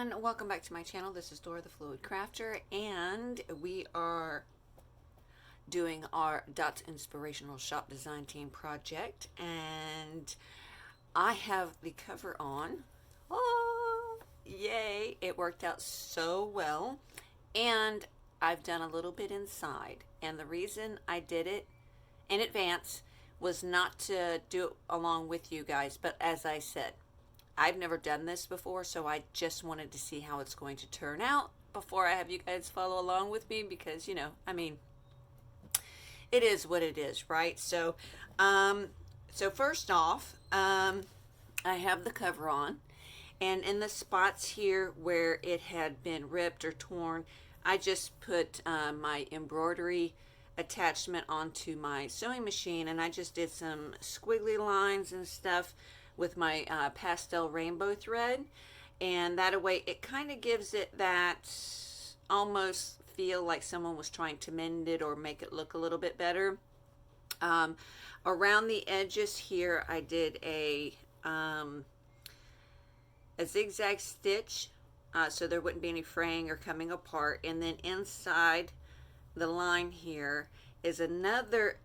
everyone, welcome back to my channel. This is Dora the Fluid Crafter, and we are doing our Dots Inspirational Shop Design Team project, and I have the cover on. Oh, yay! It worked out so well, and I've done a little bit inside, and the reason I did it in advance was not to do it along with you guys, but as I said, I've never done this before, so I just wanted to see how it's going to turn out before I have you guys follow along with me, because, you know, I mean, it is what it is, right? So, first off, I have the cover on, and in the spots here where it had been ripped or torn, I just put my embroidery attachment onto my sewing machine, and I just did some squiggly lines and stuff with my pastel rainbow thread, and that way it kind of gives it that almost feel like someone was trying to mend it or make it look a little bit better. Around the edges here I did a zigzag stitch so there wouldn't be any fraying or coming apart, and then inside the line here is another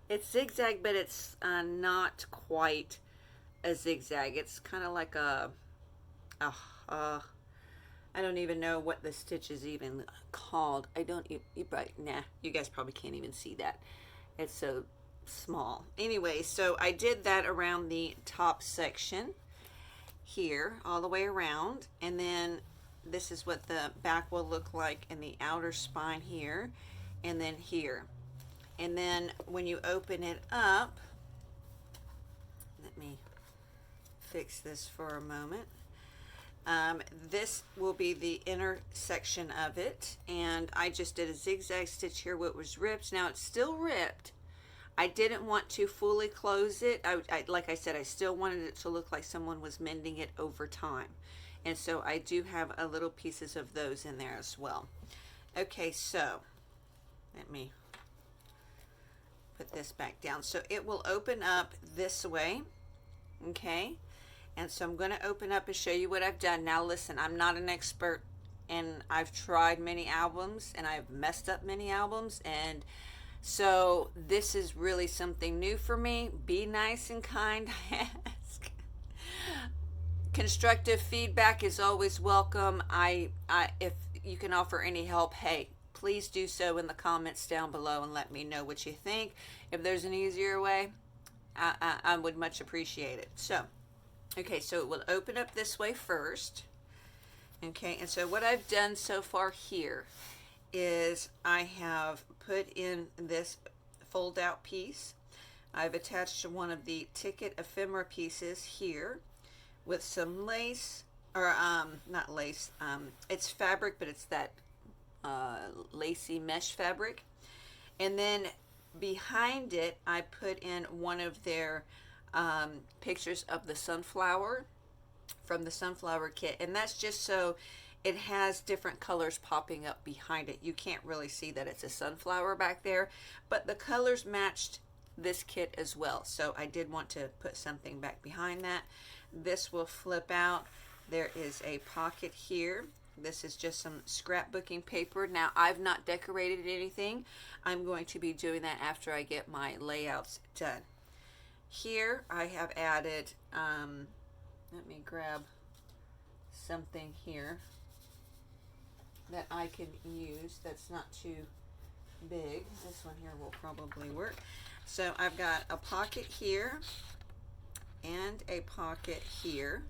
it's zigzag, but it's not quite a zigzag. It's kind of like I don't even know what the stitch is even called. You guys probably can't even see that. It's so small. Anyway, so I did that around the top section here, all the way around, and then this is what the back will look like in the outer spine here, and then here. And then when you open it up, let me fix this for a moment. This will be the inner section of it, and I just did a zigzag stitch here where it was ripped. Now it's still ripped. I didn't want to fully close it. Like I said, I still wanted it to look like someone was mending it over time. And so I do have a little pieces of those in there as well. Okay, so let me put this back down. So it will open up this way, okay? And so I'm going to open up and show you what I've done. Now listen, I'm not an expert, and I've tried many albums, and I've messed up many albums, and so this is really something new for me. Be nice and kind, I ask. Constructive feedback is always welcome. If you can offer any help, hey, please do so in the comments down below and let me know what you think. If there's an easier way, I would much appreciate it. So, okay, so it will open up this way first. Okay, and so what I've done so far here is I have put in this fold out piece. I've attached one of the ticket ephemera pieces here with some lace, or not lace, it's fabric, but it's that lacy mesh fabric. And then behind it I put in one of their pictures of the sunflower from the sunflower kit, and that's just so it has different colors popping up behind it. You can't really see that it's a sunflower back there, but the colors matched this kit as well, so I did want to put something back behind that. This will flip out. There is a pocket here. This is just some scrapbooking paper. Now, I've not decorated anything. I'm going to be doing that after I get my layouts done. Here, I have added, let me grab something here that I can use that's not too big. This one here will probably work. So I've got a pocket here and a pocket here.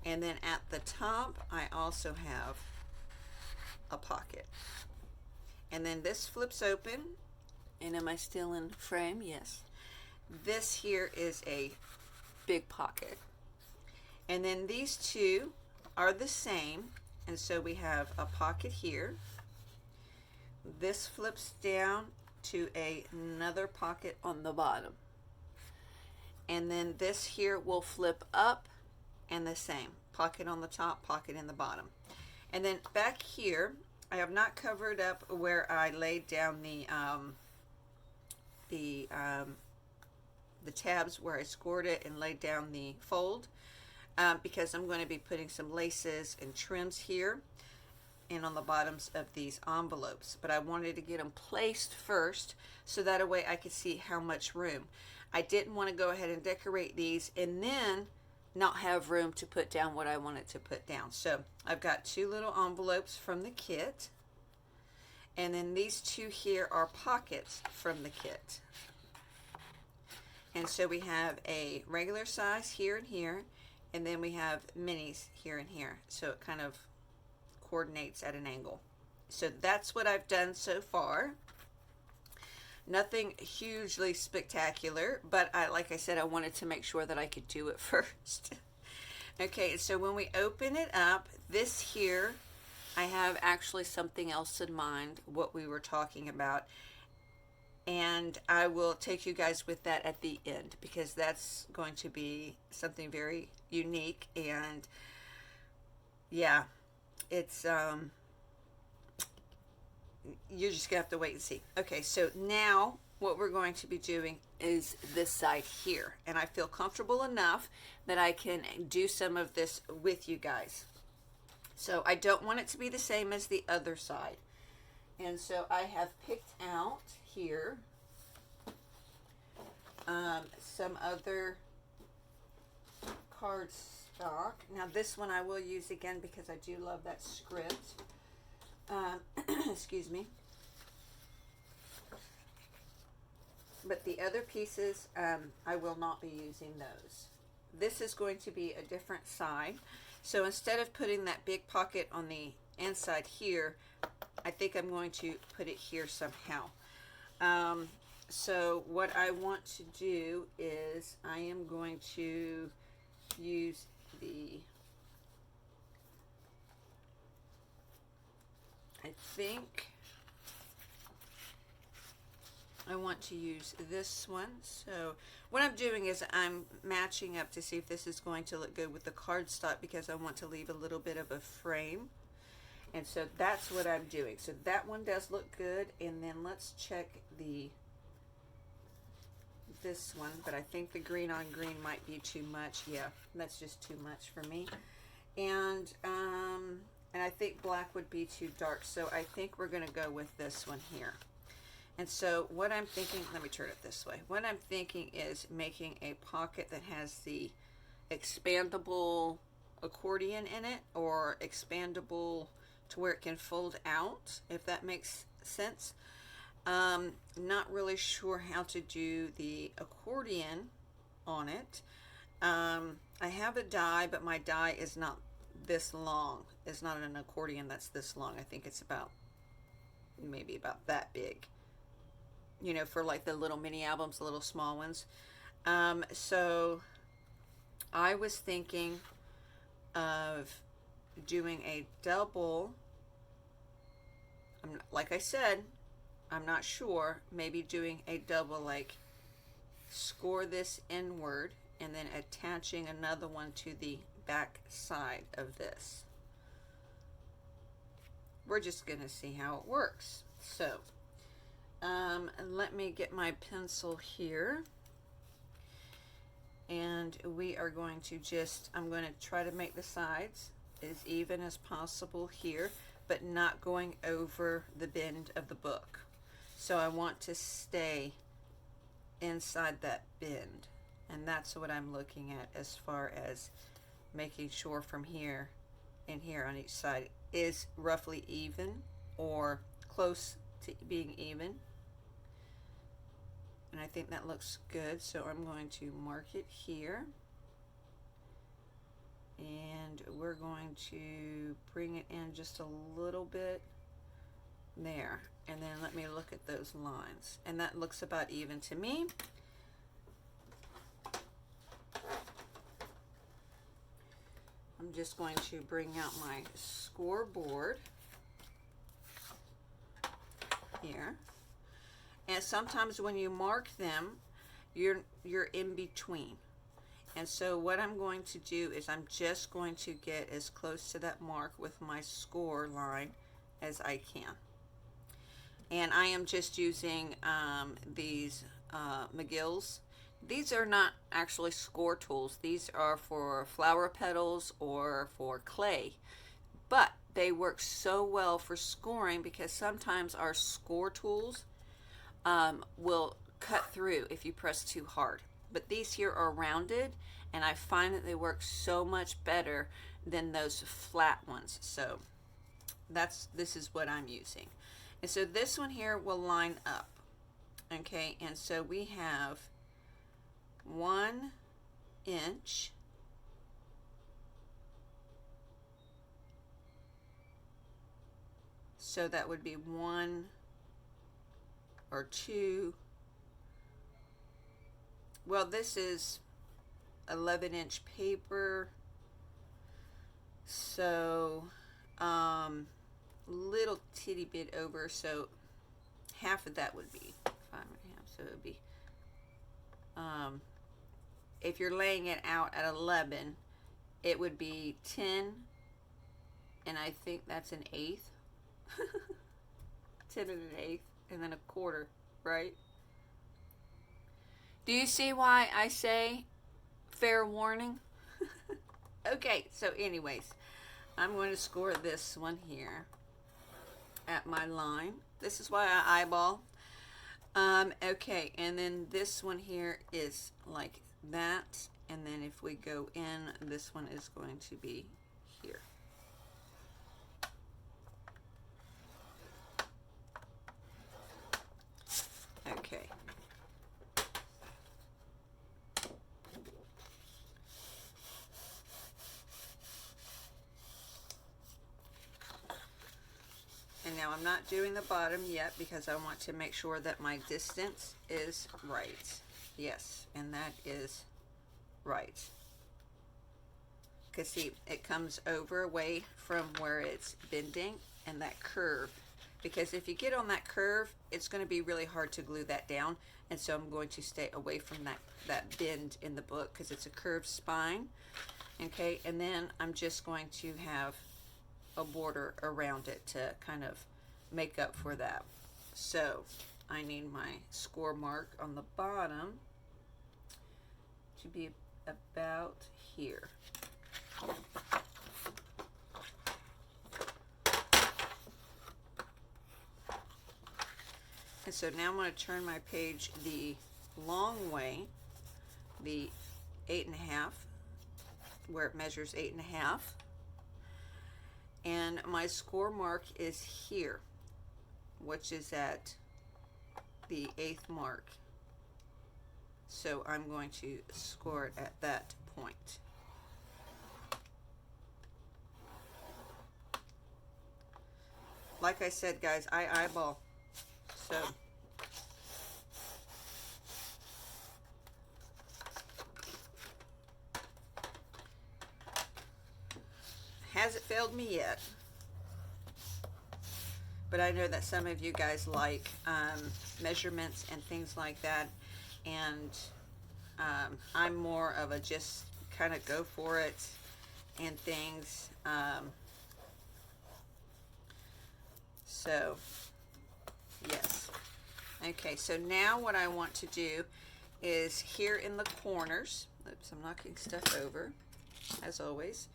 And then at the top, I also have a pocket. And then this flips open. And am I still in frame? Yes. This here is a big pocket. And then these two are the same. And so we have a pocket here. This flips down to another pocket on the bottom. And then this here will flip up, and the same pocket on the top, pocket in the bottom. And then back here I have not covered up where I laid down the tabs where I scored it and laid down the fold. because I'm going to be putting some laces and trims here and on the bottoms of these envelopes. But I wanted to get them placed first so that a way I could see how much room. I didn't want to go ahead and decorate these and then not have room to put down what I wanted to put down. So I've got 2 little envelopes from the kit, and then these 2 here are pockets from the kit. And so we have a regular size here and here, and then we have minis here and here. So it kind of coordinates at an angle. So that's what I've done so far. Nothing hugely spectacular, but like I said, I wanted to make sure that I could do it first. Okay, so when we open it up, this here, I have actually something else in mind, what we were talking about. And I will take you guys with that at the end, because that's going to be something very unique. And yeah, it's you're just gonna have to wait and see. Okay, so now what we're going to be doing is this side here, and I feel comfortable enough that I can do some of this with you guys. So I don't want it to be the same as the other side, and so I have picked out here some other cardstock. Now this one I will use again because I do love that script. Excuse me. But the other pieces, I will not be using those. This is going to be a different side. So instead of putting that big pocket on the inside here, I think I'm going to put it here somehow. So what I want to do is I am going to use I think I want to use this one. So what I'm doing is I'm matching up to see if this is going to look good with the cardstock, because I want to leave a little bit of a frame. And so that's what I'm doing. So that one does look good. And then let's check this one, but I think the green on green might be too much. Yeah, that's just too much for me. And I think black would be too dark, so I think we're going to go with this one here. And so what I'm thinking, let me turn it this way. What I'm thinking is making a pocket that has the expandable accordion in it, or expandable to where it can fold out, if that makes sense. Not really sure how to do the accordion on it. I have a die, but my die is not this long. It's not an accordion that's this long. I think it's about, maybe about that big, you know, for like the little mini albums, the little small ones. So I was thinking of doing a double. Like I said, I'm not sure, maybe doing a double, like score this inward and then attaching another one to the back side of this. We're just going to see how it works. So let me get my pencil here, and we are going to I'm going to try to make the sides as even as possible here, but not going over the bend of the book. So I want to stay inside that bend, and that's what I'm looking at as far as making sure from here and here on each side is roughly even or close to being even. And I think that looks good, so I'm going to mark it here, and we're going to bring it in just a little bit there, and then let me look at those lines, and that looks about even to me. I'm just going to bring out my scoreboard here, and sometimes when you mark them, you're in between. And so what I'm going to do is I'm just going to get as close to that mark with my score line as I can. And I am just using these McGill's These are not actually score tools. These are for flower petals or for clay. But they work so well for scoring because sometimes our score tools will cut through if you press too hard. But these here are rounded, and I find that they work so much better than those flat ones. So this is what I'm using. And so this one here will line up. Okay, and so we have 1 inch, so that would be 1 or 2. Well, this is 11-inch paper, so little titty bit over, so half of that would be 5.5. So it would be if you're laying it out at 11, it would be 10, and I think that's an eighth. 10 and an eighth, and then a quarter, right? Do you see why I say fair warning? Okay, so anyways, I'm going to score this one here at my line. This is why I eyeball. Okay, and then this one here is like that, and then if we go in, this one is going to be here. Okay. And now I'm not doing the bottom yet because I want to make sure that my distance is right. Yes, and that is right. Because see, it comes over away from where it's bending and that curve. Because if you get on that curve, it's going to be really hard to glue that down. And so I'm going to stay away from that bend in the book because it's a curved spine. Okay, and then I'm just going to have a border around it to kind of make up for that. So I need my score mark on the bottom to be about here. And so now I'm going to turn my page the long way, the 8.5, where it measures 8.5. And my score mark is here, which is at the 8th mark. So I'm going to score it at that point. Like I said, guys, I eyeball. So hasn't failed me yet, but I know that some of you guys like measurements and things like that, and I'm more of a just kind of go for it and things. So yes. Okay, so now what I want to do is here in the corners, oops, I'm knocking stuff over as always.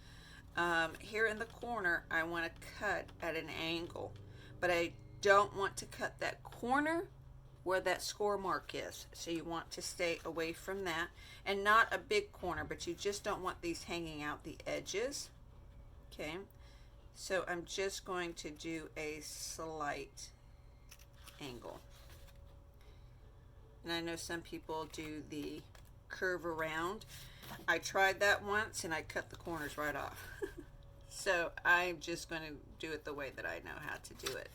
Here in the corner, I want to cut at an angle, but I don't want to cut that corner where that score mark is. So you want to stay away from that, and not a big corner, but you just don't want these hanging out the edges. Okay, so I'm just going to do a slight angle. And I know some people do the curve around. I tried that once and I cut the corners right off. So I'm just going to do it the way that I know how to do it.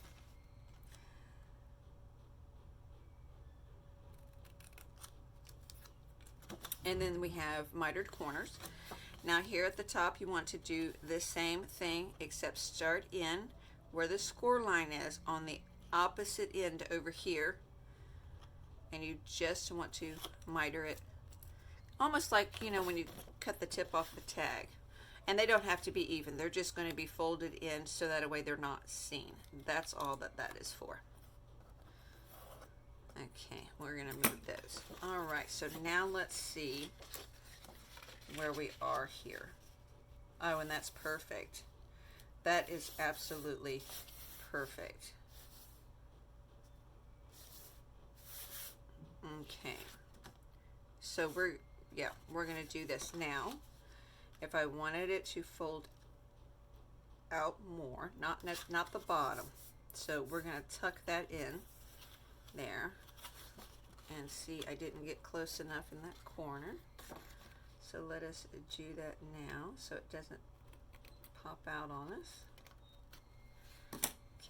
And then we have mitered corners. Now here at the top, you want to do the same thing, except start in where the score line is on the opposite end over here. And you just want to miter it, almost like, you know, when you cut the tip off the tag. And they don't have to be even. They're just going to be folded in so that way they're not seen. That's all that is for. Okay, we're going to move those. All right, so now let's see where we are here. Oh, and that's perfect. That is absolutely perfect. Okay, so we're going to do this now. If I wanted it to fold out more, not the bottom, so we're going to tuck that in there. And see, I didn't get close enough in that corner, so let us do that now so it doesn't pop out on us.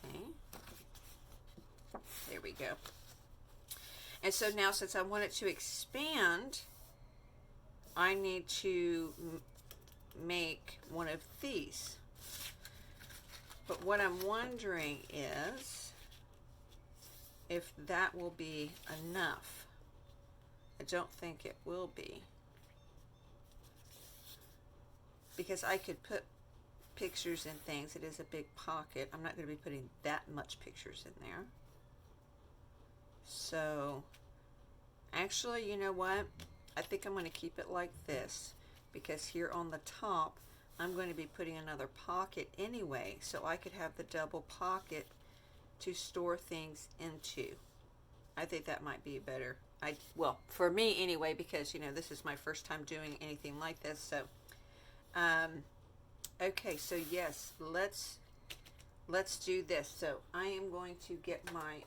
Okay, there we go. And so now, since I want it to expand, I need to make one of these. But what I'm wondering is if that will be enough. I don't think it will be, because I could put pictures and things. It is a big pocket. I'm not going to be putting that much pictures in there. So actually, you know what? I think I'm going to keep it like this, because here on the top I'm going to be putting another pocket anyway, so I could have the double pocket to store things into. I think that might be better. Well, for me anyway, because you know, this is my first time doing anything like this. So okay, so yes, let's do this. So I am going to get my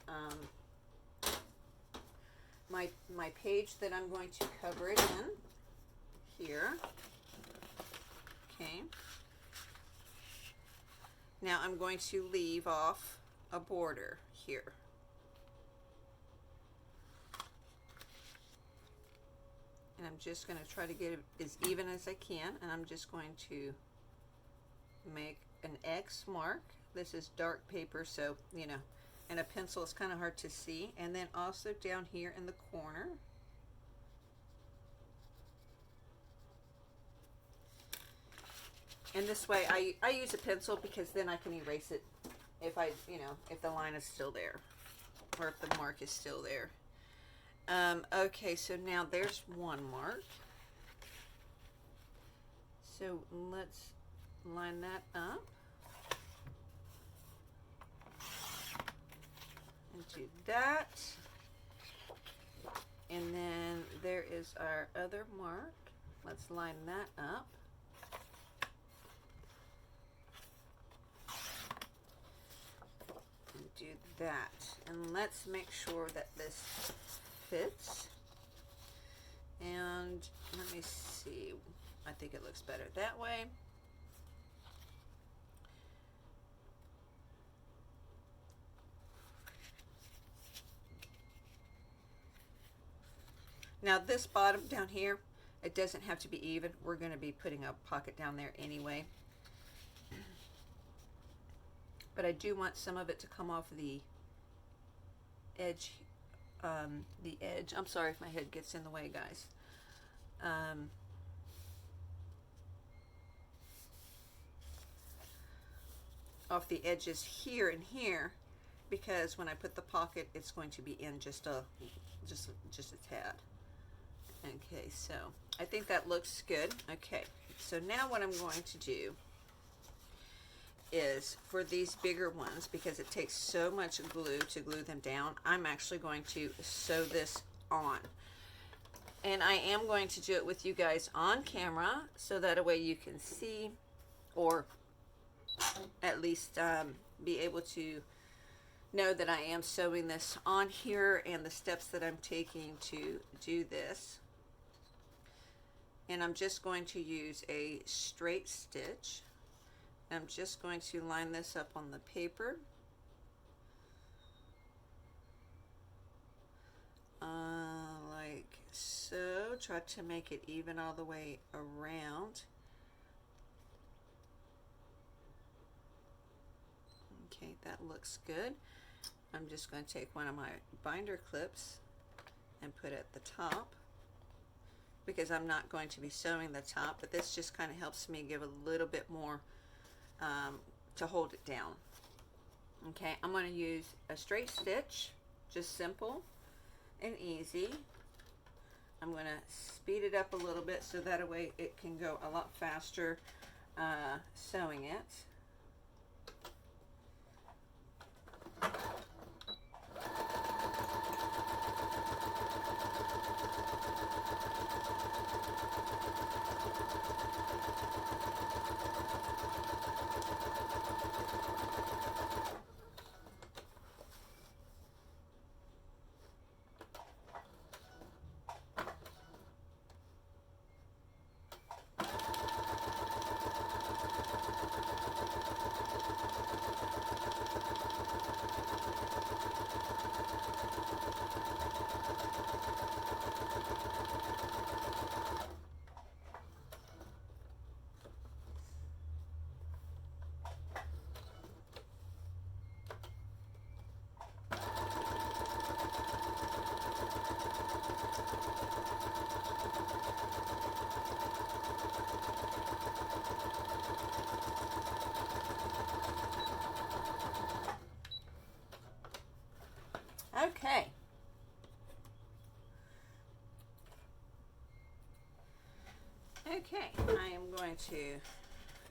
my page that I'm going to cover it in here. Okay, now I'm going to leave off a border here. And I'm just going to try to get it as even as I can, and I'm just going to make an X mark. This is dark paper, so you know, and a pencil is kind of hard to see. And then also down here in the corner, and this way I use a pencil, because then I can erase it if if the line is still there, or if the mark is still there. Okay, so now there's one mark. So let's line that up and do that. And then there is our other mark. Let's line that up. And do that. And let's make sure that this fits. And let me see. I think it looks better that way. Now this bottom down here, it doesn't have to be even. We're going to be putting a pocket down there anyway. But I do want some of it to come off the edge. I'm sorry if my head gets in the way, guys. Off the edges here and here, because when I put the pocket, it's going to be in just a tad. Okay, so I think that looks good. Okay, so now what I'm going to do is, for these bigger ones, because it takes so much glue to glue them down, I'm actually going to sew this on. And I am going to do it with you guys on camera, so that a way you can see, or at least be able to know that I am sewing this on here and the steps that I'm taking to do this. And I'm just going to use a straight stitch. I'm just going to line this up on the paper. Like so. Try to make it even all the way around. Okay, that looks good. I'm just going to take one of my binder clips and put it at the top, because I'm not going to be sewing the top, but this just kind of helps me give a little bit more to hold it down. Okay, I'm going to use a straight stitch, just simple, and easy. I'm going to speed it up a little bit so that way it can go a lot faster sewing it. Okay. Okay, I am going to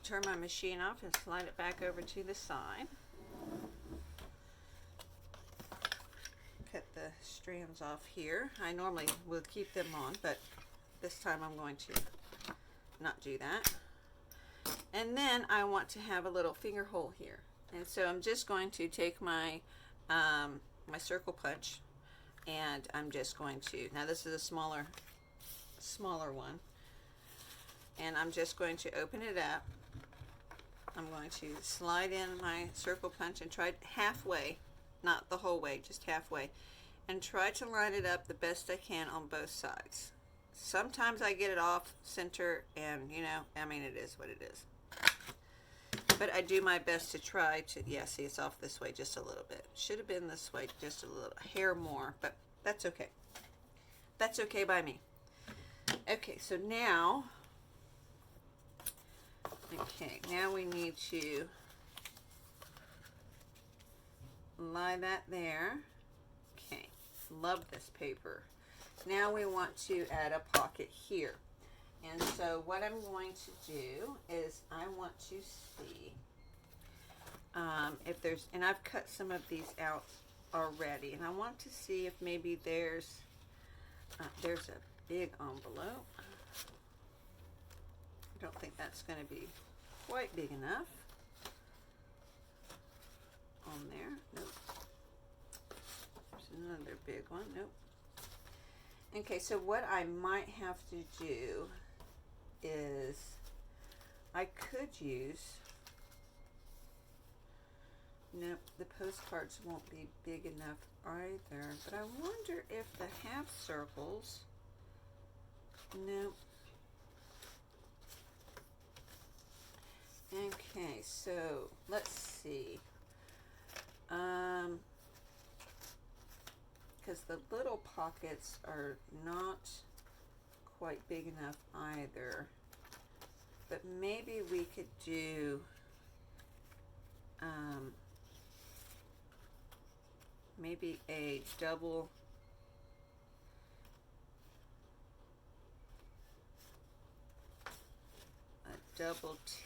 turn my machine off and slide it back over to the side. Cut the strands off here. I normally will keep them on, but this time I'm going to not do that. And then I want to have a little finger hole here. And so I'm just going to take my my circle punch, and I'm just going to, now this is a smaller one, and I'm just going to open it up. I'm going to slide in my circle punch and try halfway, not the whole way, just halfway, and try to line it up the best I can on both sides. Sometimes I get it off center, and you know, I mean, it is what it is. But I do my best to try to, yeah, see, it's off this way just a little bit. Should have been this way just a little hair more, but that's okay. That's okay by me. Okay, so now, now we need to lie that there. Okay, love this paper. Now we want to add a pocket here. And so what I'm going to do is I want to see if there's, and I've cut some of these out already, and I want to see if maybe there's a big envelope. I don't think that's going to be quite big enough on there. Nope. There's another big one. Nope. Okay, so what I might have to do is I could use, nope, the postcards won't be big enough either, but I wonder if the half circles, nope. Okay, so let's see, because the little pockets are not quite big enough either, but maybe we could do maybe a double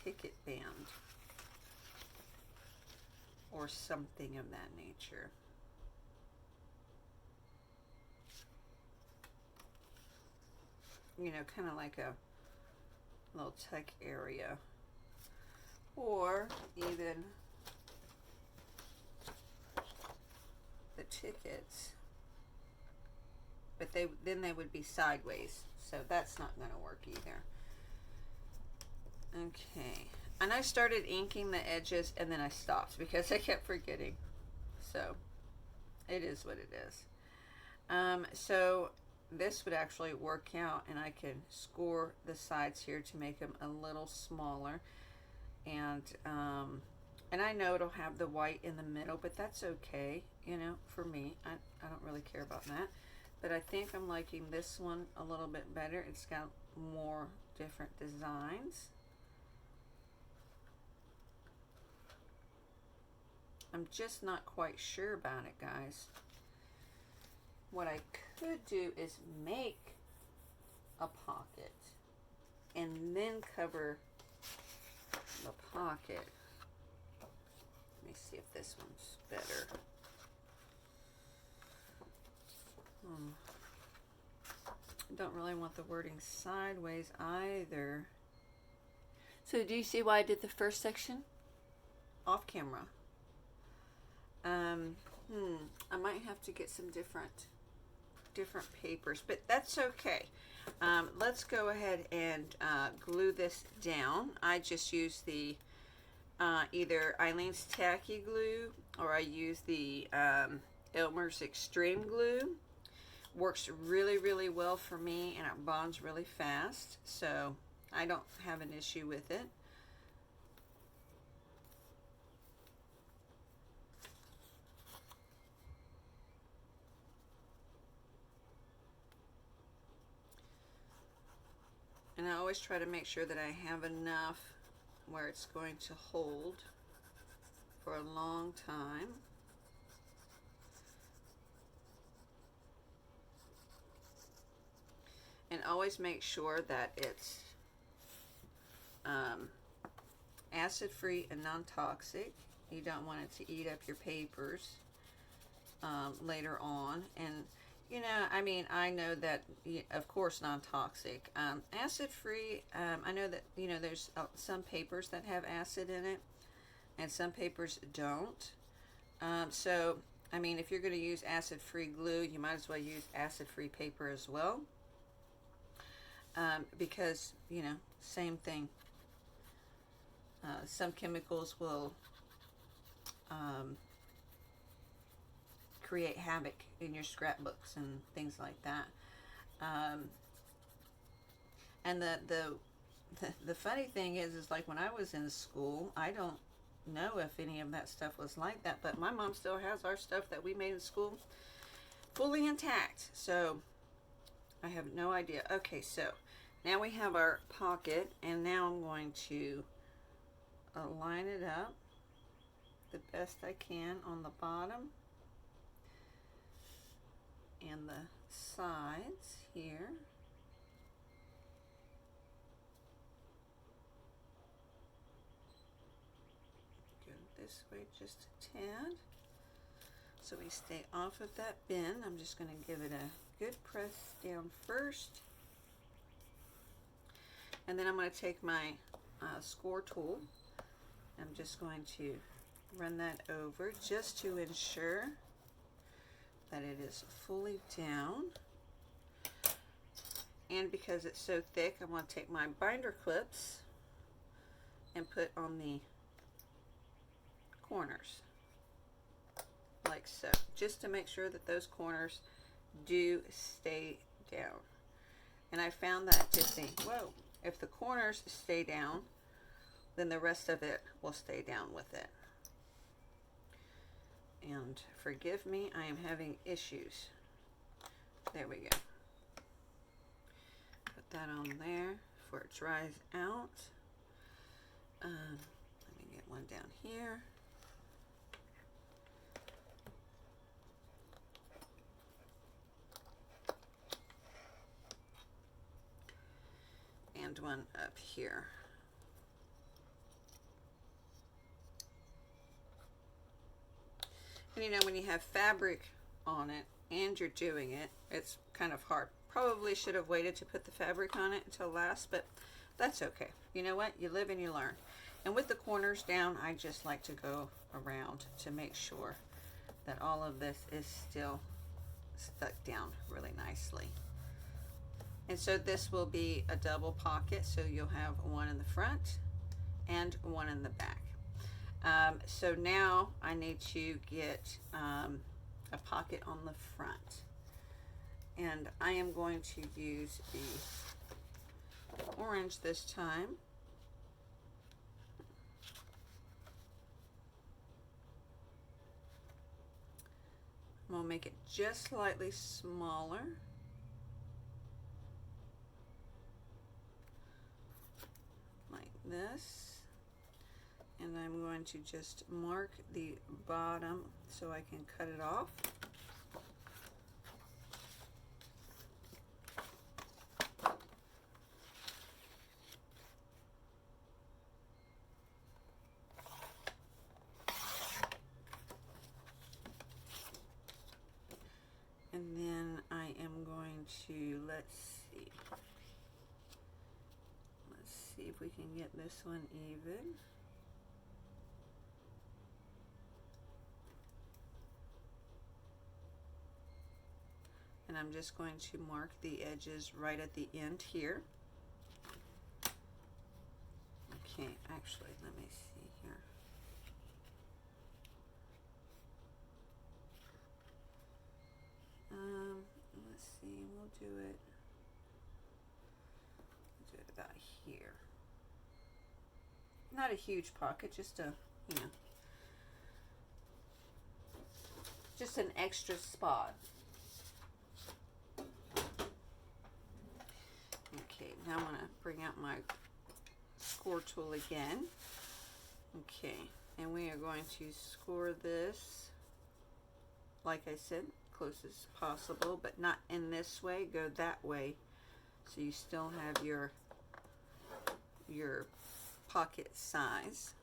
ticket band or something of that nature. You know, kind of like a little tuck area, or even the tickets, but then they would be sideways, so that's not going to work either. Okay, and I started inking the edges and then I stopped because I kept forgetting, so it is what it is. So this would actually work out, and I can score the sides here to make them a little smaller, and I know it'll have the white in the middle, but that's okay, you know, for me. I don't really care about that, but I think I'm liking this one a little bit better. It's got more different designs. I'm just not quite sure about it, guys. what I could do is make a pocket and then cover the pocket. Let me see if this one's better. I don't really want the wording sideways either. So do you see why I did the first section off camera? I might have to get some different papers, but that's okay. Let's go ahead and glue this down. I just use the either Eileen's Tacky Glue, or I use the Elmer's Extreme Glue. Works really, really well for me, and it bonds really fast, so I don't have an issue with it. And I always try to make sure that I have enough where it's going to hold for a long time. And always make sure that it's acid-free and non-toxic. You don't want it to eat up your papers later on. And you know, I mean, I know that, of course, non-toxic. Acid-free, I know that, you know, there's some papers that have acid in it, and some papers don't. So, I mean, if you're going to use acid-free glue, you might as well use acid-free paper as well. Because, you know, same thing. Some chemicals will create havoc in your scrapbooks and things like that. And the funny thing is like when I was in school, I don't know if any of that stuff was like that, but my mom still has our stuff that we made in school fully intact. So I have no idea. Okay, so now we have our pocket, and now I'm going to line it up the best I can on the bottom and the sides here. Go this way just a tad so we stay off of that bend. I'm just going to give it a good press down first, and then I'm going to take my score tool. I'm just going to run that over just to ensure that it is fully down. And because it's so thick, I'm going to take my binder clips and put on the corners like so, just to make sure that those corners do stay down. And I found that if the corners stay down, then the rest of it will stay down with it. And forgive me, I am having issues. There we go. Put that on there before it dries out. Let me get one down here. And one up here. And you know, when you have fabric on it and you're doing it, it's kind of hard. Probably should have waited to put the fabric on it until last, but that's okay. You know what? You live and you learn. And with the corners down, I just like to go around to make sure that all of this is still stuck down really nicely. And so this will be a double pocket, so you'll have one in the front and one in the back. So now I need to get a pocket on the front, and I am going to use the orange this time. I'm going to make it just slightly smaller. Like this. And I'm going to just mark the bottom so I can cut it off. And then I am going to, let's see if we can get this one even. And I'm just going to mark the edges right at the end here. Okay, actually, let me see here. Let's see, we'll do it about here. Not a huge pocket, just a, you know, just an extra spot. Okay, now I'm going to bring out my score tool again. Okay, and we are going to score this, like I said, close as possible, but not in this way. Go that way, so you still have your pocket size.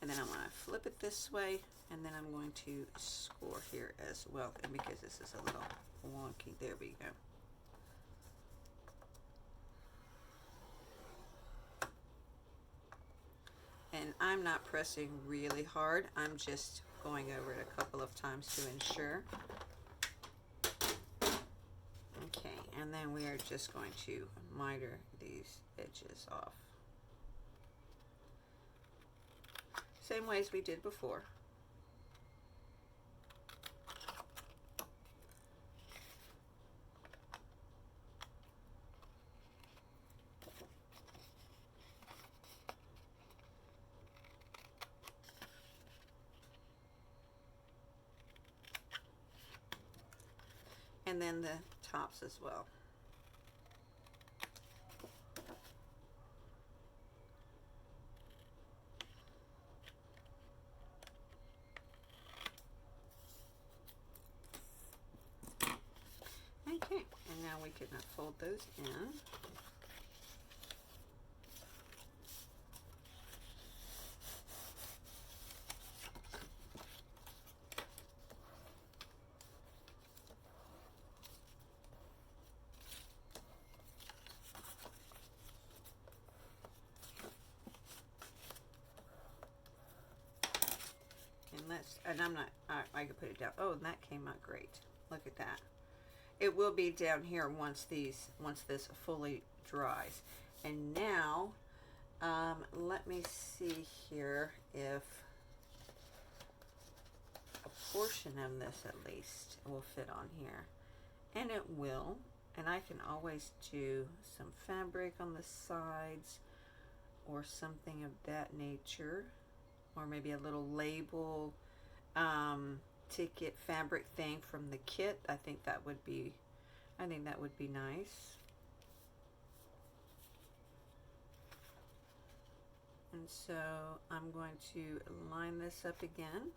And then I'm going to flip it this way, and then I'm going to score here as well. And because this is a little wonky, there we go. And I'm not pressing really hard. I'm just going over it a couple of times to ensure. Okay, and then we are just going to miter these edges off. Same way as we did before. And then the tops as well. Okay, and now we can fold those in. And I'm not, I can put it down. Oh, and that came out great. Look at that. It will be down here once this fully dries. And now, let me see here if a portion of this at least will fit on here. And it will. And I can always do some fabric on the sides or something of that nature. Or maybe a little label ticket fabric thing from the kit. I think that would be nice. And so I'm going to line this up again.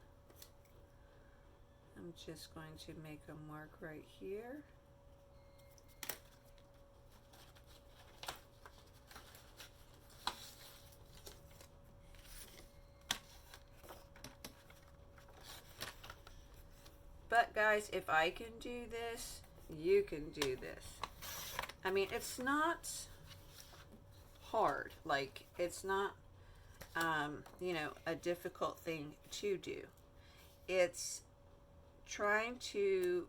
I'm just going to make a mark right here. But guys, if I can do this, you can do this. I mean, it's not hard. Like, it's not, you know, a difficult thing to do. It's trying to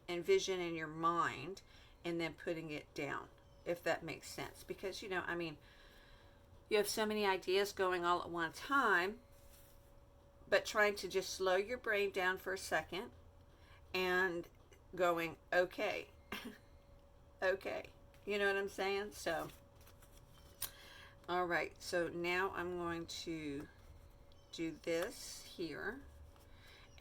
envision in your mind and then putting it down, if that makes sense. Because, you know, I mean, you have so many ideas going all at one time, but trying to just slow your brain down for a second and going, okay, okay, you know what I'm saying? So, all right, so now I'm going to do this here,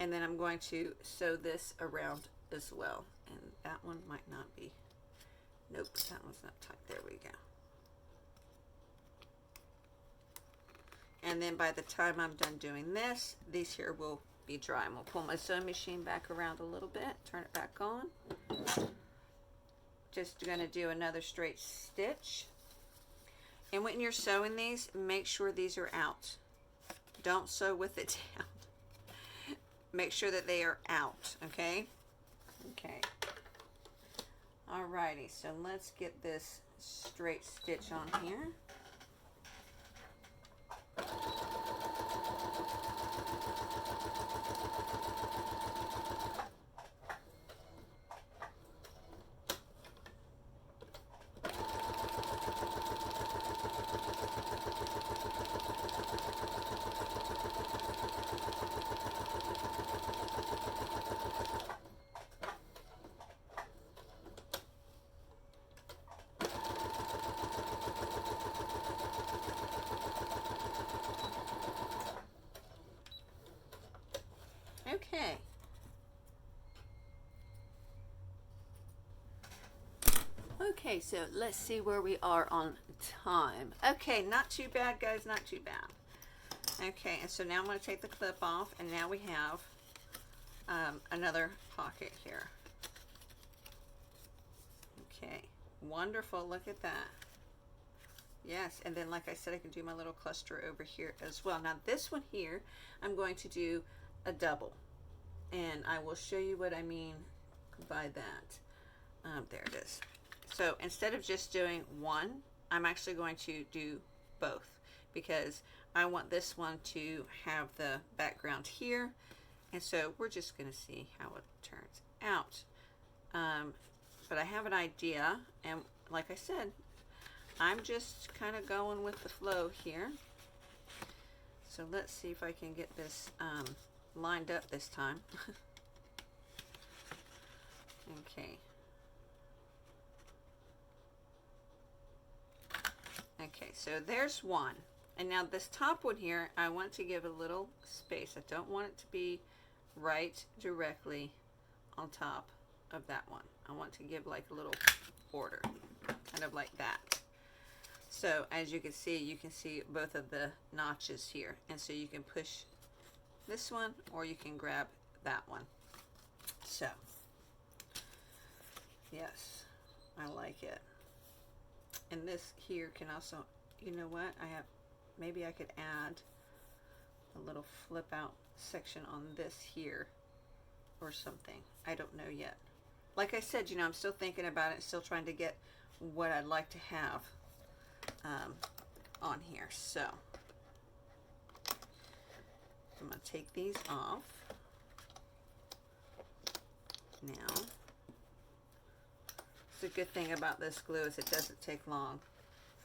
and then I'm going to sew this around as well. And that one might not be, nope, that one's not tight. There we go. And then by the time I'm done doing this, these here will be dry. And we'll pull my sewing machine back around a little bit, turn it back on. Just going to do another straight stitch. And when you're sewing these, make sure these are out. Don't sew with it down. Make sure that they are out, okay? Okay. Alrighty, so let's get this straight stitch on here. Okay. Okay, so let's see where we are on time. Okay, not too bad, guys, not too bad. Okay, and so now I'm going to take the clip off, and now we have another pocket here. Okay, wonderful, look at that. Yes, and then like I said, I can do my little cluster over here as well. Now this one here, I'm going to do a double, and I will show you what I mean by that. There it is. So instead of just doing one, I'm actually going to do both, because I want this one to have the background here, and so we're just going to see how it turns out. But I have an idea, and like I said, I'm just kind of going with the flow here. So let's see if I can get this lined up this time. Okay. Okay, so there's one. And now this top one here, I want to give a little space. I don't want it to be right directly on top of that one. I want to give like a little border, kind of like that. So as you can see both of the notches here. And so you can push this one, or you can grab that one. So, yes, I like it. And this here can also, you know what, maybe I could add a little flip out section on this here or something. I don't know yet. Like I said, I'm still thinking about it, still trying to get what I'd like to have on here. So I'm going to take these off now. The good thing about this glue is it doesn't take long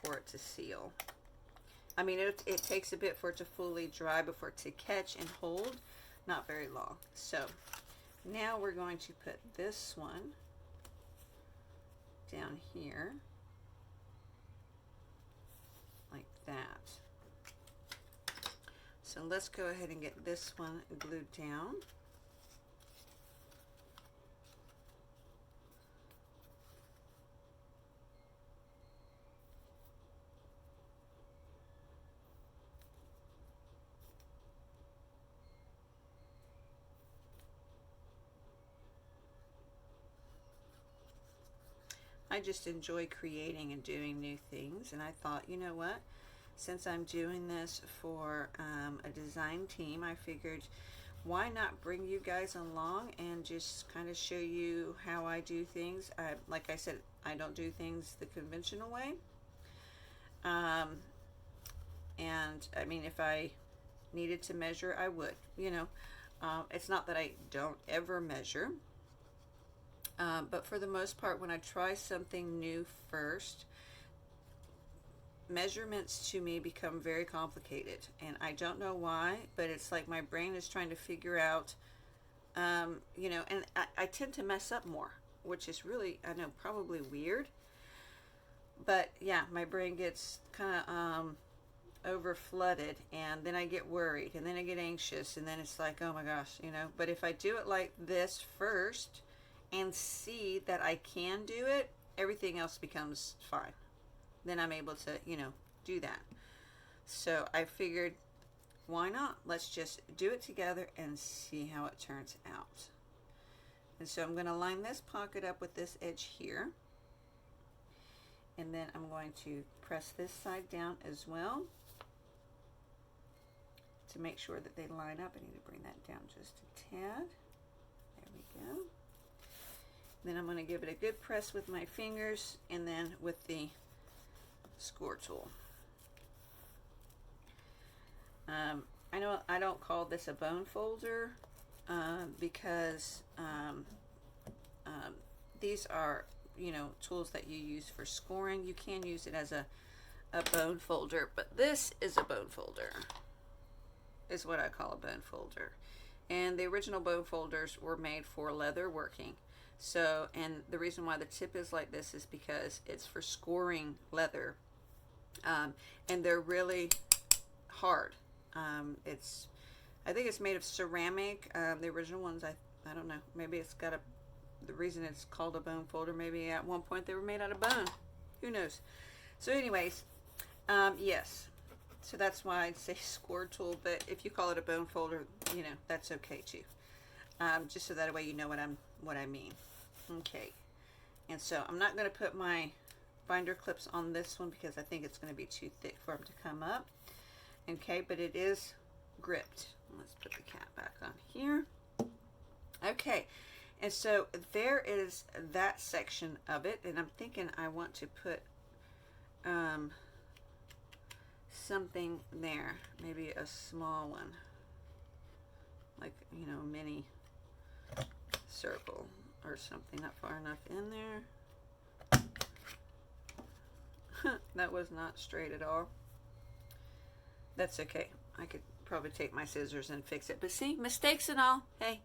for it to seal. I mean, it takes a bit for it to fully dry, but for it to catch and hold, not very long. So now we're going to put this one down here like that. So let's go ahead and get this one glued down. I just enjoy creating and doing new things, and I thought, you know what, since I'm doing this for a design team, I figured why not bring you guys along and just kind of show you how I do things. Like I said, I don't do things the conventional way, and I mean, if I needed to measure, I would. It's not that I don't ever measure. But for the most part, when I try something new first, measurements to me become very complicated, and I don't know why, but it's like my brain is trying to figure out, and I tend to mess up more, which is really, I know, probably weird, but yeah, my brain gets kind of over flooded, and then I get worried, and then I get anxious, and then it's like, oh my gosh, but if I do it like this first and see that I can do it, everything else becomes fine. Then I'm able to, do that. So I figured, why not? Let's just do it together and see how it turns out. And so I'm going to line this pocket up with this edge here. And then I'm going to press this side down as well to make sure that they line up. I need to bring that down just a tad. There we go. Then I'm going to give it a good press with my fingers and then with the score tool. I know I don't call this a bone folder because these are, you know, tools that you use for scoring. You can use it as a bone folder, but this is a bone folder, is what I call a bone folder. And the original bone folders were made for leather working. So, and the reason why the tip is like this is because it's for scoring leather. And they're really hard. I think it's made of ceramic. The original ones, I don't know, maybe it's got the reason it's called a bone folder, maybe at one point they were made out of bone. Who knows? So anyways, yes. So that's why I'd say score tool, but if you call it a bone folder, you know, that's okay too. Just so that way you know what I mean. Okay. And so I'm not going to put my binder clips on this one because I think it's going to be too thick for them to come up. Okay, but it is gripped. Let's put the cap back on here. Okay, and so there is that section of it, and I'm thinking I want to put something there, maybe a small one, like, you know, mini circle or something, not far enough in there. That was not straight at all. That's okay. I could probably take my scissors and fix it. But see, mistakes and all, hey,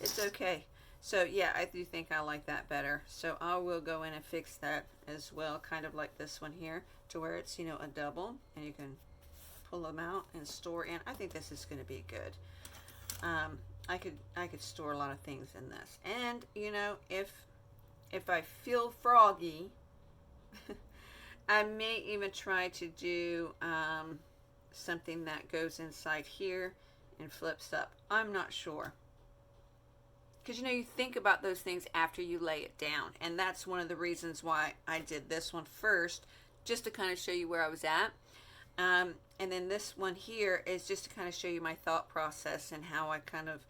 it's okay. So yeah, I do think I like that better. So I will go in and fix that as well, kind of like this one here, to where it's, you know, a double, and you can pull them out and store in. I think this is going to be good. I could store a lot of things in this. And you know, if I feel froggy, I may even try to do something that goes inside here and flips up. I'm not sure, because you know, you think about those things after you lay it down, and that's one of the reasons why I did this one first, just to kind of show you where I was at. And then this one here is just to kind of show you my thought process and how I kind of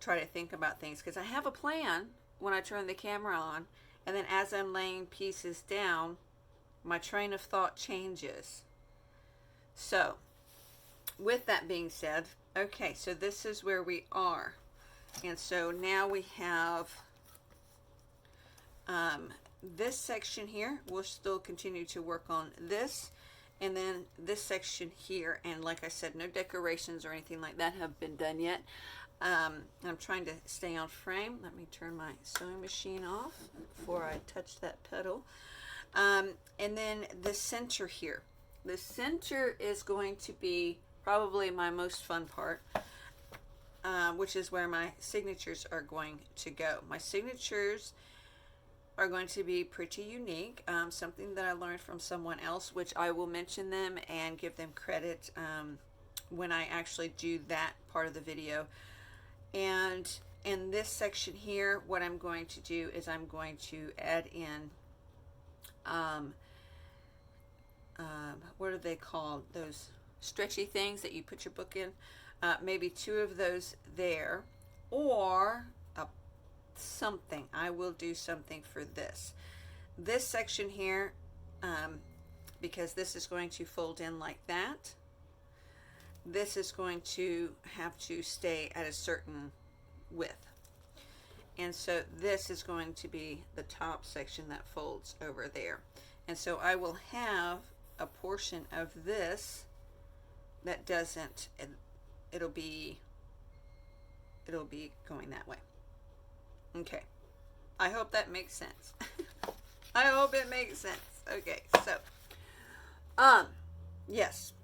try to think about things, because I have a plan when I turn the camera on, and then as I'm laying pieces down, my train of thought changes. So with that being said, okay, so this is where we are. And so now we have this section here. We'll still continue to work on this. And then this section here. And like I said, no decorations or anything like that have been done yet. I'm trying to stay on frame. Let me turn my sewing machine off before I touch that pedal. And then the center here. The center is going to be probably my most fun part, which is where my signatures are going to go. My signatures are going to be pretty unique, something that I learned from someone else, which I will mention them and give them credit when I actually do that part of the video. And in this section here, what I'm going to do is I'm going to add in what are they called? Those stretchy things that you put your book in. Maybe 2 of those there, or something. I will do something for this section here, because this is going to fold in like that. This is going to have to stay at a certain width, and so this is going to be the top section that folds over there. And so I will have a portion of this that doesn't, it'll be going that way. Okay, I hope that makes sense. I hope it makes sense. Okay, so yes,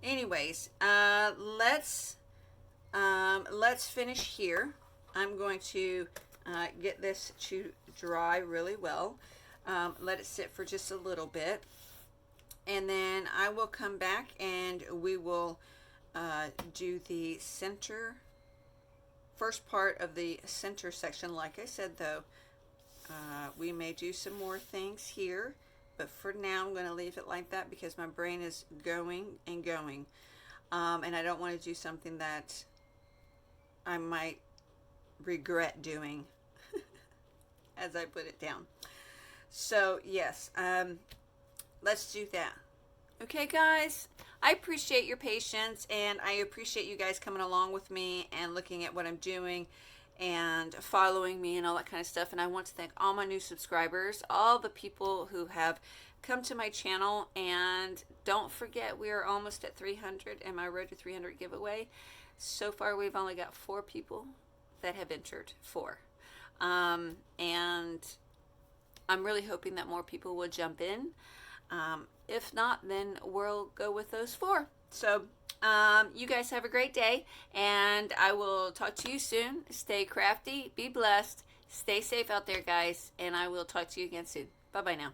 anyways, let's finish here. I'm going to get this to dry really well, let it sit for just a little bit, and then I will come back and we will do the center, first part of the center section. Like I said, though, we may do some more things here, But for now, I'm going to leave it like that because my brain is going and going. And I don't want to do something that I might regret doing as I put it down. So, yes, let's do that. Okay, guys, I appreciate your patience, and I appreciate you guys coming along with me and looking at what I'm doing and following me and all that kind of stuff. And I want to thank all my new subscribers, all the people who have come to my channel. And don't forget, we are almost at 300 in my Road to 300 giveaway. So far, we've only got 4 people that have entered. 4. And I'm really hoping that more people will jump in. If not, then we'll go with those 4. So you guys have a great day, and I will talk to you soon. Stay crafty, be blessed, stay safe out there, guys, and I will talk to you again soon. Bye-bye now.